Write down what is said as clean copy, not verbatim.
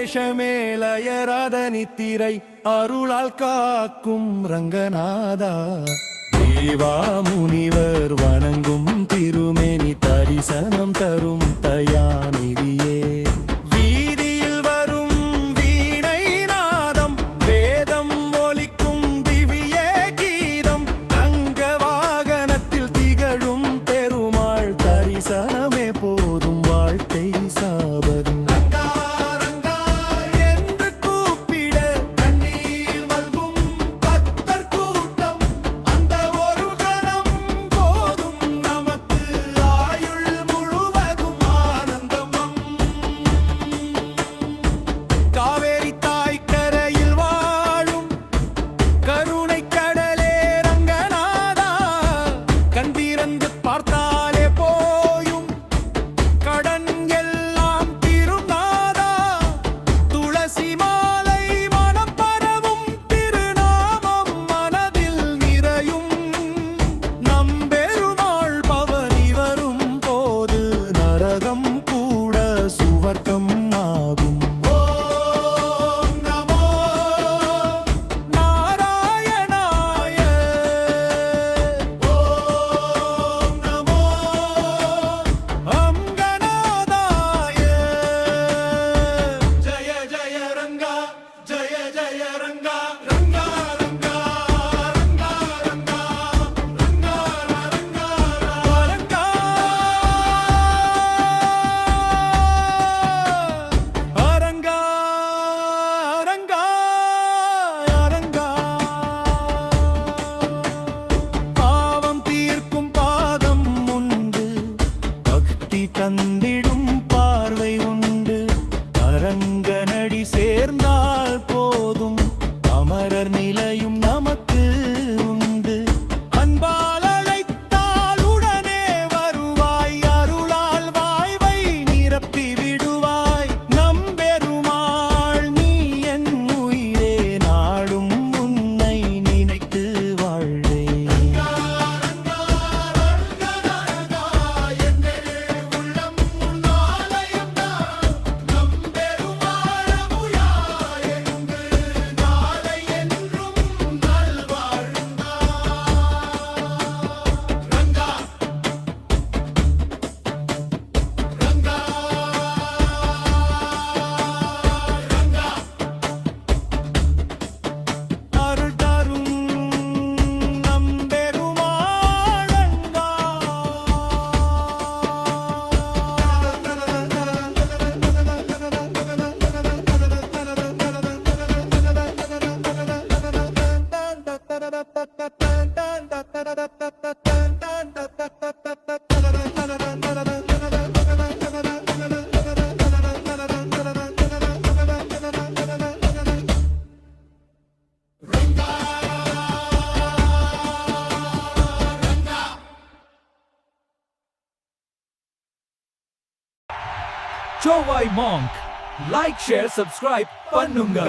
வேஷமேலயராத நித்திரை அருளால் காக்கும் ரங்கநாதா. தேவா முனிவர் வணங்கும் திருமேனி தரிசனம் தரும் தயாநிதியே. வீதியில் வரும் வீணை நாதம் வேதம் ஒலிக்கும் திவ்ய கீதம். தங்க வாகனத்தில் திகழும் பெருமாள் தரிசனமே போதும் வாழ்க்கை சாபரும். தந்திடும் பார்வை உண்டு அரங்கனடி சேர்ந்தால் போதும் அமரர் நிலையும் நமக்கு உண்டு. அன்பால் அழைத்தால் உடனே வருவாய் அருளால் வாய்வை நிரப்பி விடுவாய். நம்பெருமாள் நீ என் உயிரே நாடும் உன்னை நினைத்து வாழ்வே. Chowai Monk. Like, share, subscribe, Pannunga.